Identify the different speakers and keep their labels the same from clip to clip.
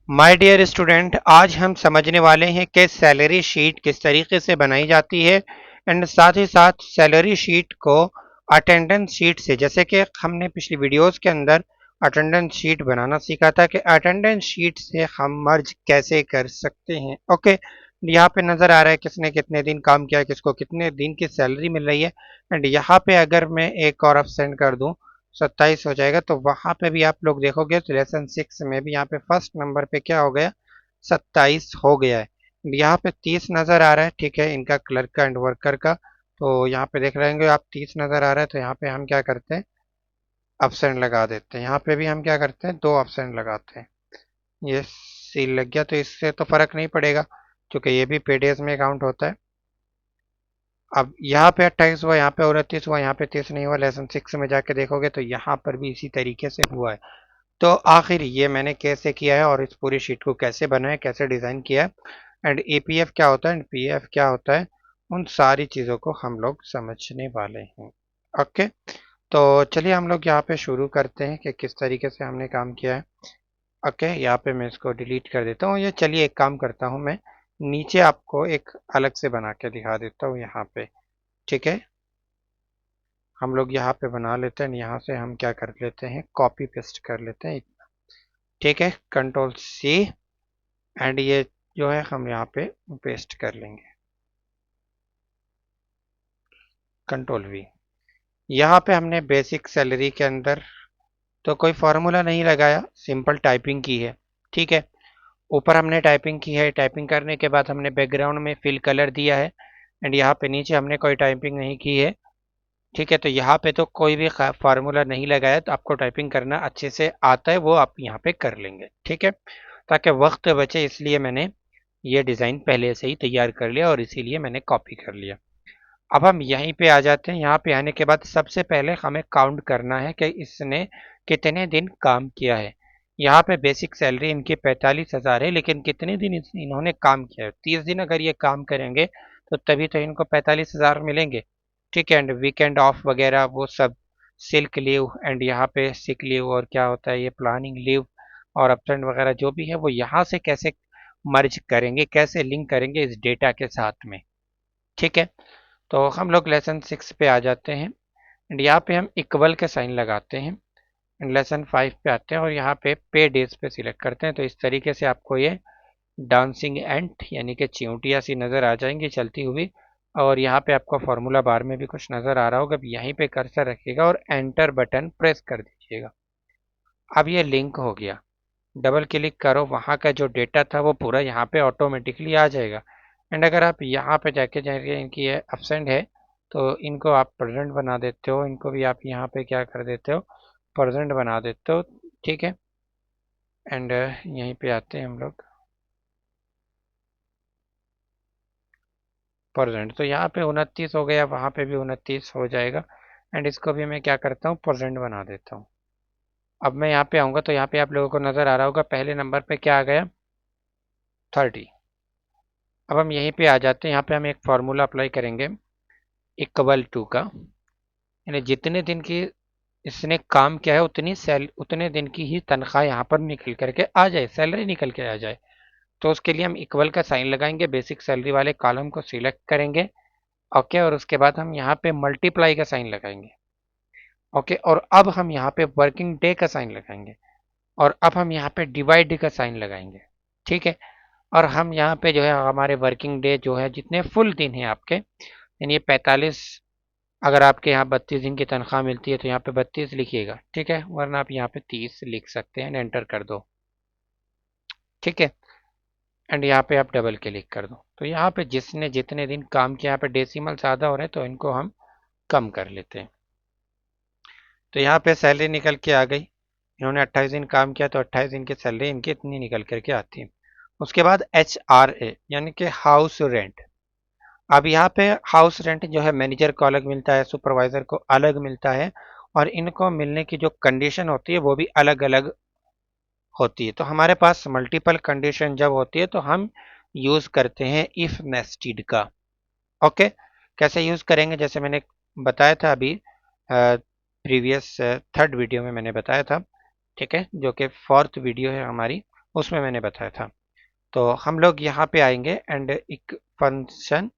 Speaker 1: My dear student, आज हम समझने वाले हैं कि सैलरी शीट किस तरीके से बनाई जाती है एंड साथ ही साथ सैलरी शीट को अटेंडेंस शीट से, जैसे कि हमने पिछली वीडियोस के अंदर अटेंडेंस शीट बनाना सीखा था कि अटेंडेंस शीट से हम मर्ज कैसे कर सकते हैं। ओके, यहाँ पे नज़र आ रहा है किसने कितने दिन काम किया है, किसको कितने दिन की सैलरी मिल रही है। एंड यहाँ पे अगर मैं एक और ऑप्शन कर दूँ 27 हो जाएगा, तो वहां पे भी आप लोग देखोगे तो लेसन 6 में भी यहाँ पे फर्स्ट नंबर पे क्या हो गया, 27 हो गया है। यहाँ पे 30 नजर आ रहा है, ठीक है, इनका क्लर्क का एंड वर्कर का। तो यहाँ पे देख रहे होंगे आप 30 नजर आ रहा है, तो यहाँ पे हम क्या करते हैं, ऑप्शन लगा देते हैं। यहाँ पे भी हम क्या करते हैं, दो ऑप्शन लगाते हैं। ये सील लग गया, तो इससे तो फर्क नहीं पड़ेगा क्योंकि ये भी पे डेज में काउंट होता है। अब यहाँ पे 28 हुआ, यहाँ पे 29 हुआ, यहाँ पे 30 नहीं हुआ। लेसन 6 में जाके देखोगे तो यहाँ पर भी इसी तरीके से हुआ है। तो आखिर ये मैंने कैसे किया है और इस पूरी शीट को कैसे बनाया, कैसे डिज़ाइन किया है, एंड ईपीएफ क्या होता है एंड पीएफ क्या होता है, उन सारी चीज़ों को हम लोग समझने वाले हैं। ओके, तो चलिए हम लोग यहाँ पे शुरू करते हैं कि किस तरीके से हमने काम किया है। ओके, यहाँ पे मैं इसको डिलीट कर देता हूँ। ये चलिए एक काम करता हूँ, मैं नीचे आपको एक अलग से बना के दिखा देता हूँ यहाँ पे। ठीक है, हम लोग यहाँ पे बना लेते हैं। यहाँ से हम क्या कर लेते हैं, कॉपी पेस्ट कर लेते हैं। ठीक है, कंट्रोल सी, एंड ये जो है हम यहाँ पे पेस्ट कर लेंगे, कंट्रोल वी। यहाँ पे हमने बेसिक सैलरी के अंदर तो कोई फार्मूला नहीं लगाया, सिंपल टाइपिंग की है। ठीक है, ऊपर हमने टाइपिंग की है, टाइपिंग करने के बाद हमने बैकग्राउंड में फिल कलर दिया है, एंड यहाँ पे नीचे हमने कोई टाइपिंग नहीं की है। ठीक है, तो यहाँ पे तो कोई भी फार्मूला नहीं लगाया, तो आपको टाइपिंग करना अच्छे से आता है, वो आप यहाँ पे कर लेंगे। ठीक है, ताकि वक्त बचे इसलिए मैंने ये डिज़ाइन पहले से ही तैयार कर लिया और इसीलिए मैंने कॉपी कर लिया। अब हम यहीं पे आ जाते हैं। यहाँ पे आने के बाद सबसे पहले हमें काउंट करना है कि इसने कितने दिन काम किया है। यहाँ पे बेसिक सैलरी इनकी 45,000 है, लेकिन कितने दिन इन्होंने काम किया है, 30 दिन अगर ये काम करेंगे तो तभी तो इनको 45,000 मिलेंगे। ठीक है, एंड वीकेंड ऑफ वगैरह वो सब, सिल्क लीव एंड यहाँ पे सिक लीव और क्या होता है ये प्लानिंग लीव और अपसेंट वगैरह जो भी है, वो यहाँ से कैसे मर्ज करेंगे, कैसे लिंक करेंगे इस डेटा के साथ में। ठीक है, तो हम लोग लेसन 6 पे आ जाते हैं, एंड यहाँ पे हम इक्वल के साइन लगाते हैं, एंड लेसन 5 पे आते हैं और यहाँ पे डेज पे सिलेक्ट करते हैं। तो इस तरीके से आपको ये डांसिंग एंट यानी कि चिंटिया सी नज़र आ जाएंगी चलती हुई। और यहाँ पे आपको फार्मूला बार में भी कुछ नज़र आ रहा होगा, यहीं पे कर्सर रखिएगा और एंटर बटन प्रेस कर दीजिएगा। अब ये लिंक हो गया, डबल क्लिक करो, वहाँ का जो डेटा था वो पूरा यहाँ पे ऑटोमेटिकली आ जाएगा। एंड अगर आप यहाँ पे जाके जाके इनकी ये एब्सेंट है तो इनको आप प्रेजेंट बना देते हो, इनको भी आप यहाँ पे क्या कर देते हो, प्रेजेंट बना देते हो। ठीक है, एंड यहीं पे आते हैं हम लोग प्रेजेंट, तो यहाँ पे 29 हो गया, वहाँ पे भी 29 हो जाएगा। एंड इसको भी मैं क्या करता हूँ, प्रेजेंट बना देता हूँ। अब मैं यहाँ पे आऊँगा तो यहाँ पे आप लोगों को नज़र आ रहा होगा पहले नंबर पे क्या आ गया, 30। अब हम यहीं पे आ जाते हैं, यहाँ पे हम एक फार्मूला अप्लाई करेंगे इक्वल टू का, यानी जितने दिन की इसने काम किया है उतने दिन की ही तनख्वाह यहाँ पर निकल करके आ जाए, सैलरी निकल के आ जाए। तो उसके लिए हम इक्वल का साइन लगाएंगे, बेसिक सैलरी वाले कॉलम को सिलेक्ट करेंगे। ओके, और उसके बाद हम यहाँ पे मल्टीप्लाई का साइन लगाएंगे। ओके, और अब हम यहाँ पे वर्किंग डे का साइन लगाएंगे, और अब हम यहाँ पे डिवाइड का साइन लगाएंगे। ठीक है, और हम यहाँ पे जो है हमारे वर्किंग डे जो है जितने फुल दिन हैं आपके, यानी 45, अगर आपके यहाँ 32 दिन की तनख्वाह मिलती है तो यहाँ पे 32 लिखिएगा। ठीक है, वरना आप यहाँ पे 30 लिख सकते हैं, एंटर कर दो। ठीक है, एंड यहाँ पे आप डबल क्लिक कर दो। तो यहाँ पे जिसने जितने दिन काम किया, यहाँ पे डेसिमल ज़्यादा हो रहे हैं तो इनको हम कम कर लेते हैं। तो यहाँ पे सैलरी निकल के आ गई, इन्होंने 28 दिन काम किया तो 28 दिन की सैलरी इनकी इतनी निकल करके आती है। उसके बाद HRA यानी कि हाउस रेंट। अब यहाँ पे हाउस रेंट जो है मैनेजर को अलग मिलता है, सुपरवाइजर को अलग मिलता है, और इनको मिलने की जो कंडीशन होती है वो भी अलग अलग होती है। तो हमारे पास मल्टीपल कंडीशन जब होती है तो हम यूज़ करते हैं इफ नेस्टेड का। ओके, कैसे यूज़ करेंगे, जैसे मैंने बताया था अभी प्रीवियस थर्ड वीडियो में मैंने बताया था। ठीक है, जो कि फोर्थ वीडियो है हमारी, उसमें मैंने बताया था। तो हम लोग यहाँ पे आएंगे एंड एक फंक्शन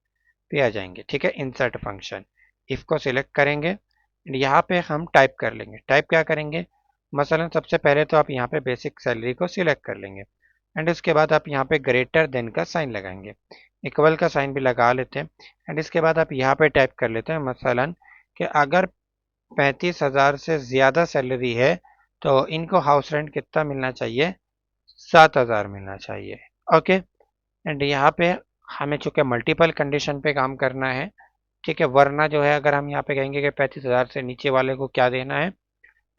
Speaker 1: पे आ जाएंगे, ठीक है, इंसर्ट फंक्शन। इफ को सिलेक्ट करेंगे एंड यहाँ पे हम टाइप कर लेंगे। टाइप क्या करेंगे, मसलन सबसे पहले तो आप यहाँ पे बेसिक सैलरी को सिलेक्ट कर लेंगे एंड उसके बाद आप यहाँ पे ग्रेटर देन का साइन लगाएंगे, इक्वल का साइन भी लगा लेते हैं एंड इसके बाद आप यहाँ पे टाइप कर लेते हैं मसलन कि अगर 35,000 से ज़्यादा सैलरी है तो इनको हाउस रेंट कितना मिलना चाहिए, 7,000 मिलना चाहिए। ओके, एंड यहाँ पे हमें चूंकि मल्टीपल कंडीशन पे काम करना है, ठीक है, वरना जो है अगर हम यहाँ पे कहेंगे कि 35,000 से नीचे वाले को क्या देना है,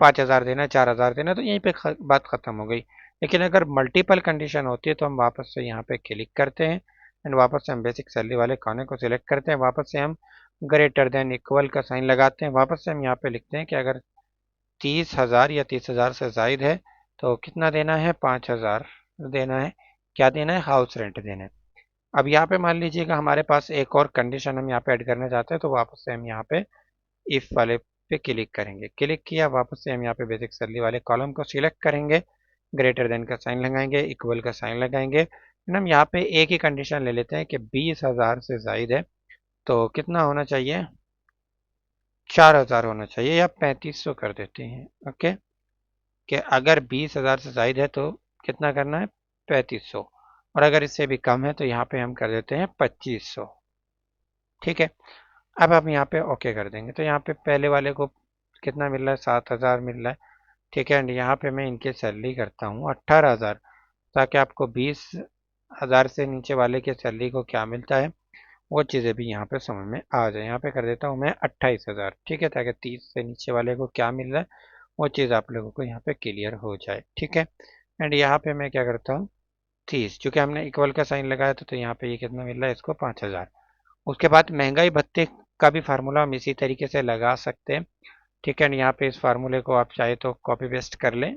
Speaker 1: 5,000 देना है, 4,000 देना है, तो यहीं पे बात खत्म हो गई। लेकिन अगर मल्टीपल कंडीशन होती है तो हम वापस से यहाँ पे क्लिक करते हैं एंड वापस से हम बेसिक सैलरी वाले खाने को सिलेक्ट करते हैं, वापस से हम ग्रेटर देन इक्वल का साइन लगाते हैं, वापस से हम यहाँ पे लिखते हैं कि अगर 30,000 या 30,000 से जायद है तो कितना देना है, 5,000 देना है, क्या देना है, हाउस रेंट देना है। अब यहाँ पे मान लीजिएगा हमारे पास एक और कंडीशन हम यहाँ पे ऐड करना चाहते हैं, तो वापस से हम यहाँ पे इफ वाले पे क्लिक करेंगे, क्लिक किया, वापस से हम यहाँ पे बेसिक सैलरी वाले कॉलम को सिलेक्ट करेंगे, ग्रेटर देन का साइन लगाएंगे, इक्वल का साइन लगाएंगे, हम यहाँ पे एक ही कंडीशन ले लेते हैं कि 20,000 से जायद है तो कितना होना चाहिए, 4,000 होना चाहिए, या 3500 कर देते हैं। ओके, कि अगर 20,000 से जायद है तो कितना करना है, 3500, और अगर इससे भी कम है तो यहाँ पे हम कर देते हैं 2500। ठीक है, अब हम यहाँ पे ओके कर देंगे तो यहाँ पे पहले वाले को कितना मिल रहा है, 7,000 मिल रहा है। ठीक है, एंड यहाँ पे मैं इनकी सैलरी करता हूँ 18,000, ताकि आपको 20,000 से नीचे वाले के सैलरी को क्या मिलता है वो चीज़ें भी यहाँ पे समझ में आ जाए। यहाँ पे कर देता हूँ मैं 28,000, ठीक है, ताकि 30 से नीचे वाले को क्या मिल रहा है वो चीज़ आप लोगों को यहाँ पे क्लियर हो जाए। ठीक है, एंड यहाँ पे मैं क्या करता हूँ 30, चूँकि हमने इक्वल का साइन लगाया था तो यहाँ पे ये कितना मिल रहा है इसको, 5,000। उसके बाद महंगाई भत्ते का भी फार्मूला हम इसी तरीके से लगा सकते हैं। ठीक है, यहाँ पे इस फार्मूले को आप चाहे तो कॉपी पेस्ट कर लें,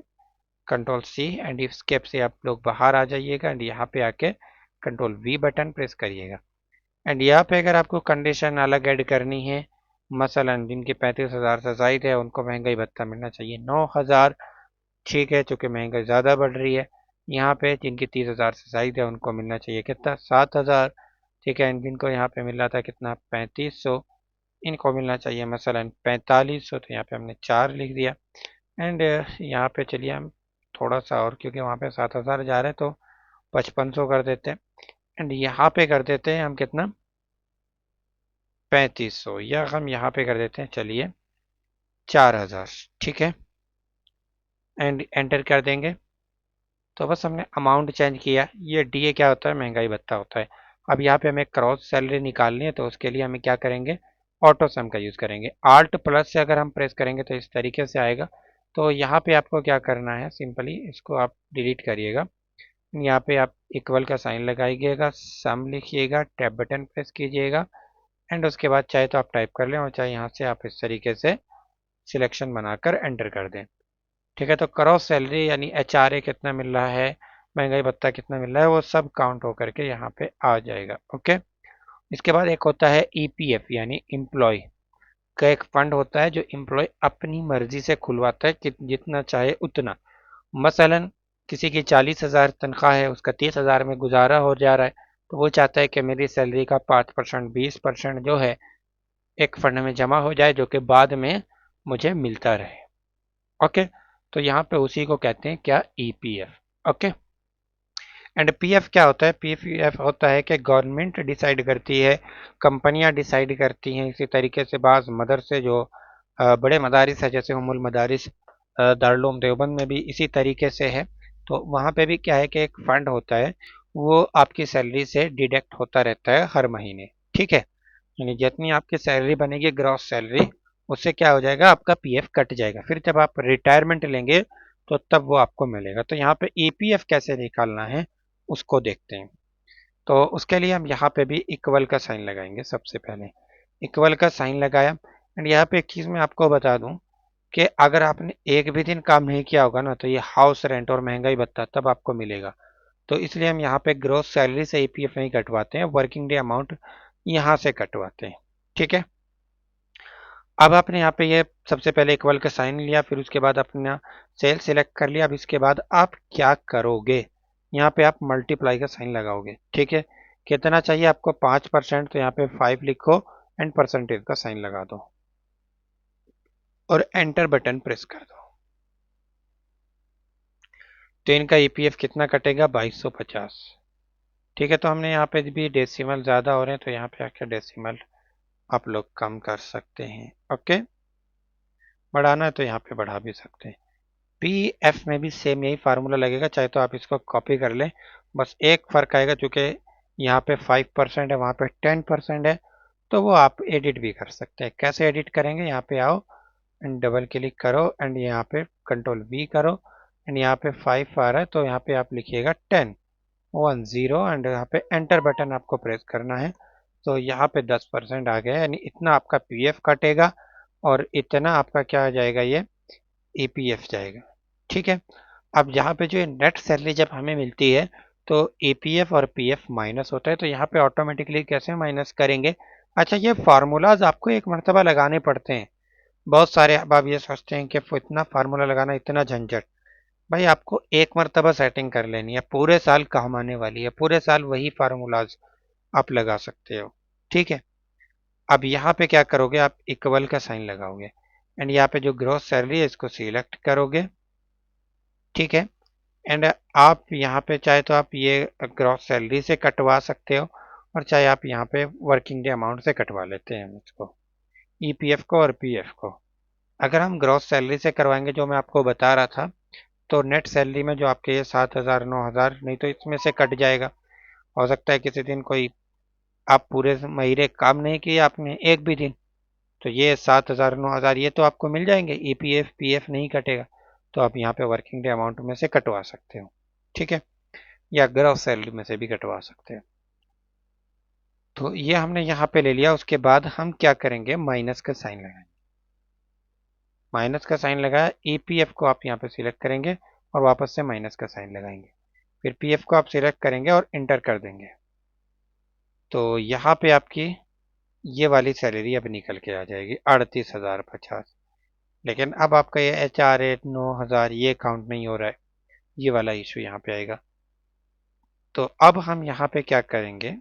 Speaker 1: कंट्रोल सी एंड स्केप से आप लोग बाहर आ जाइएगा एंड यहाँ पे आके कंट्रोल वी बटन प्रेस करिएगा एंड यहाँ पे अगर आपको कंडीशन अलग ऐड करनी है, मसलन जिनके 35,000 से जायद है उनको महंगाई भत्ता मिलना चाहिए 9,000, ठीक है, चूँकि महंगाई ज़्यादा बढ़ रही है। यहाँ पे जिनकी 30,000 से जायद है उनको मिलना चाहिए कितना, 7,000, ठीक है, जिनको यहाँ पे मिल रहा था कितना, 3500, इनको मिलना चाहिए मसलन 4500, तो यहाँ पे हमने 4 लिख दिया एंड यहाँ पे चलिए हम थोड़ा सा और, क्योंकि वहाँ पे 7,000 जा रहे हैं तो 5500 कर देते हैं एंड यहाँ पे कर देते हैं हम कितना, 3500, या हम यहाँ पे कर देते हैं चलिए 4,000, ठीक है, एंड एंटर कर देंगे। तो बस हमने अमाउंट चेंज किया, ये डीए क्या होता है, महंगाई भत्ता होता है। अब यहाँ पे हमें क्रॉस सैलरी निकालनी है तो उसके लिए हमें क्या करेंगे, ऑटो सम का यूज़ करेंगे। आल्ट प्लस से अगर हम प्रेस करेंगे तो इस तरीके से आएगा। तो यहाँ पे आपको क्या करना है, सिंपली इसको आप डिलीट करिएगा, यहाँ पे आप इक्वल का साइन लगाइएगा, सम लिखिएगा, टैब बटन प्रेस कीजिएगा एंड उसके बाद चाहे तो आप टाइप कर लें और चाहे यहाँ से आप इस तरीके से सिलेक्शन बनाकर एंटर कर दें। ठीक है, तो क्रॉस सैलरी यानी एचआरए कितना मिल रहा है, महंगाई भत्ता कितना मिल रहा है, वो सब काउंट होकर के यहाँ पे आ जाएगा। ओके, इसके बाद एक होता है ईपीएफ यानी एम्प्लॉय का एक फंड होता है जो एम्प्लॉय अपनी मर्जी से खुलवाता है कि जितना चाहे उतना। मसलन किसी की 40,000 तनख्वाह है, उसका 30,000 में गुजारा हो जा रहा है, तो वो चाहता है कि मेरी सैलरी का 5% 20% जो है एक फंड में जमा हो जाए जो कि बाद में मुझे मिलता रहे। ओके, तो यहाँ पे उसी को कहते हैं क्या, ईपीएफ। ओके, एंड पीएफ क्या होता है, पीएफ होता है कि गवर्नमेंट डिसाइड करती है, कंपनियां डिसाइड करती हैं। इसी तरीके से बाज़ मदरसे जो बड़े मदारिस है जैसे उम्मुल मदारिस दारुल उलूम देवबंद में भी इसी तरीके से है। तो वहाँ पे भी क्या है कि एक फ़ंड होता है, वो आपकी सैलरी से डिडक्ट होता रहता है हर महीने। ठीक है, यानी जितनी आपकी सैलरी बनेगी ग्रॉस सैलरी, उससे क्या हो जाएगा, आपका पीएफ कट जाएगा। फिर जब आप रिटायरमेंट लेंगे तो तब वो आपको मिलेगा। तो यहाँ पे ईपीएफ कैसे निकालना है उसको देखते हैं। तो उसके लिए हम यहाँ पे भी इक्वल का साइन लगाएंगे। सबसे पहले इक्वल का साइन लगाया एंड यहाँ पे एक चीज़ मैं आपको बता दूं कि अगर आपने एक भी दिन काम नहीं किया होगा ना तो ये हाउस रेंट और महंगाई भत्ता तब आपको मिलेगा। तो इसलिए हम यहाँ पे ग्रोस सैलरी से ईपीएफ नहीं कटवाते हैं, वर्किंग डे अमाउंट यहाँ से कटवाते हैं। ठीक है, अब आपने यहाँ पे ये सबसे पहले इक्वल का साइन लिया, फिर उसके बाद अपना सेल सिलेक्ट कर लिया। अब इसके बाद आप क्या करोगे, यहाँ पे आप मल्टीप्लाई का साइन लगाओगे। ठीक है, कितना चाहिए आपको 5%, तो यहाँ पे 5 लिखो एंड परसेंटेज का साइन लगा दो और एंटर बटन प्रेस कर दो। तो इनका ईपीएफ कितना कटेगा, 2250। ठीक है, तो हमने यहाँ पे भी डेसिमल ज़्यादा हो रहे हैं तो यहाँ पे आके डेसिमल आप लोग कम कर सकते हैं। ओके, बढ़ाना है तो यहाँ पे बढ़ा भी सकते हैं। पीएफ में भी सेम यही फार्मूला लगेगा, चाहे तो आप इसको कॉपी कर लें। बस एक फ़र्क आएगा, चूँकि यहाँ पे 5% है, वहाँ पे 10% है, तो वो आप एडिट भी कर सकते हैं। कैसे एडिट करेंगे, यहाँ पे आओ एंड डबल क्लिक करो एंड यहाँ पे कंट्रोल वी करो एंड यहाँ पे 5 आ रहा है तो यहाँ पे आप लिखिएगा 10 एंड यहाँ पे एंटर बटन आपको प्रेस करना है। तो यहाँ पे 10% आ गया, यानी इतना आपका पीएफ कटेगा और इतना आपका क्या आ जाएगा, ये ईपीएफ जाएगा। ठीक है, अब यहाँ पे जो नेट सैलरी जब हमें मिलती है तो ईपीएफ और पीएफ माइनस होता है, तो यहाँ पे ऑटोमेटिकली कैसे माइनस करेंगे। अच्छा, ये फार्मूलाज आपको एक मरतबा लगाने पड़ते हैं बहुत सारे। अब आप ये सोचते हैं कि इतना फार्मूला लगाना इतना झंझट, भाई आपको एक मरतबा सेटिंग कर लेनी है, पूरे साल काम आने वाली है, पूरे साल वही फार्मूलाज आप लगा सकते हो। ठीक है, अब यहाँ पे क्या करोगे, आप इक्वल का साइन लगाओगे एंड यहाँ पे जो ग्रॉस सैलरी है इसको सिलेक्ट करोगे। ठीक है, एंड आप यहाँ पे चाहे तो आप ये ग्रॉस सैलरी से कटवा सकते हो और चाहे आप यहाँ पे वर्किंग डे अमाउंट से कटवा लेते हैं इसको, ईपीएफ को और पीएफ को। अगर हम ग्रॉस सैलरी से करवाएंगे जो मैं आपको बता रहा था, तो नेट सैलरी में जो आपके ये 7,000 9,000 नहीं तो इसमें से कट जाएगा। हो सकता है किसी दिन कोई आप पूरे महीने काम नहीं किए आपने एक भी दिन, तो ये 7,000 9,000 ये तो आपको मिल जाएंगे, ईपीएफ पीएफ नहीं कटेगा। तो आप यहाँ पे वर्किंग डे अमाउंट में से कटवा सकते हो। ठीक है, या ग्रॉस सैलरी में से भी कटवा सकते हैं। तो ये हमने यहाँ पे ले लिया। उसके बाद हम क्या करेंगे, माइनस का साइन लगाएंगे। माइनस का साइन लगाया, ईपीएफ को आप यहाँ पे सिलेक्ट करेंगे और वापस से माइनस का साइन लगाएंगे, फिर पीएफ को आप सिलेक्ट करेंगे और इंटर कर देंगे। तो यहाँ पे आपकी ये वाली सैलरी अब निकल के आ जाएगी 38,050। लेकिन अब आपका ये HRA 9,000 ये काउंट नहीं हो रहा है, ये वाला इशू यहाँ पे आएगा। तो अब हम यहाँ पे क्या करेंगे,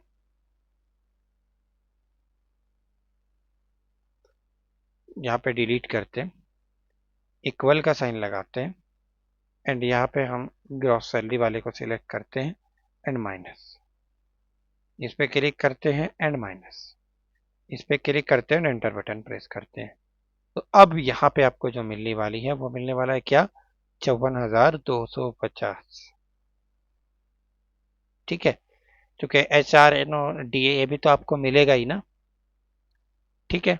Speaker 1: यहाँ पे डिलीट करते हैं, इक्वल का साइन लगाते हैं एंड यहाँ पे हम ग्रॉस सैलरी वाले को सिलेक्ट करते हैं एंड माइनस, इस पे क्लिक करते हैं एंड माइनस, इस पे क्लिक करते हैं एंड एंटर बटन प्रेस करते हैं। तो अब यहाँ पे आपको जो मिलने वाली है वो मिलने वाला है क्या, 54,250। ठीक है, क्योंकि HRA भी तो आपको मिलेगा ही ना। ठीक है,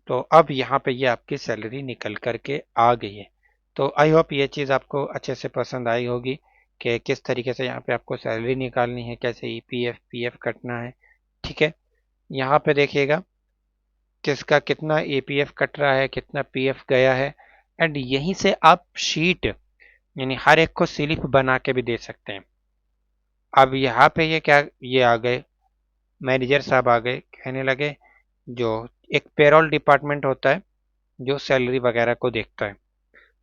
Speaker 1: तो अब यहाँ पे ये आपकी सैलरी निकल करके आ गई है। तो आई होप ये चीज़ आपको अच्छे से पसंद आई होगी कि किस तरीके से यहाँ पे आपको सैलरी निकालनी है, कैसे ईपीएफ पीएफ कटना है। ठीक है, यहाँ पे देखिएगा किसका कितना ईपीएफ कट रहा है, कितना पीएफ गया है, एंड यहीं से आप शीट यानी हर एक को स्लिप बना के भी दे सकते हैं। अब यहाँ पे ये क्या, ये आ गए मैनेजर साहब आ गए, कहने लगे जो एक पेरोल डिपार्टमेंट होता है जो सैलरी वगैरह को देखता है,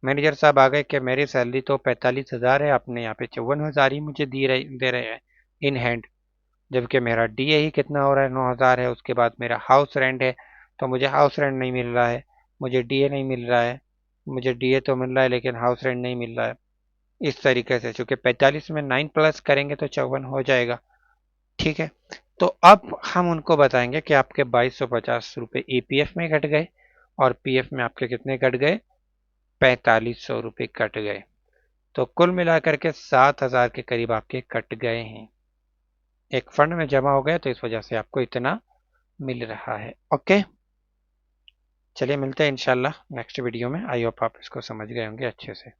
Speaker 1: मैनेजर साहब आ गए कि मेरी सैलरी तो 45,000 है, आपने यहाँ पे 54,000 ही मुझे दे रहे हैं इन हैंड, जबकि मेरा डीए ही कितना हो रहा है, 9,000 है। उसके बाद मेरा हाउस रेंट है, तो मुझे हाउस रेंट नहीं मिल रहा है, मुझे डीए नहीं मिल रहा है, मुझे डीए तो मिल रहा है लेकिन हाउस रेंट नहीं मिल रहा है। इस तरीके से चूंकि 45 में 9 प्लस करेंगे तो 54 हो जाएगा। ठीक है, तो अब हम उनको बताएंगे कि आपके 2250 रुपये ईपीएफ में कट गए और पीएफ में आपके कितने कट गए, 4500 रुपये कट गए। तो कुल मिलाकर के 7,000 के करीब आपके कट गए हैं, एक फंड में जमा हो गया, तो इस वजह से आपको इतना मिल रहा है। ओके, चलिए मिलते हैं इंशाल्लाह नेक्स्ट वीडियो में। आई होप आप इसको समझ गए होंगे अच्छे से।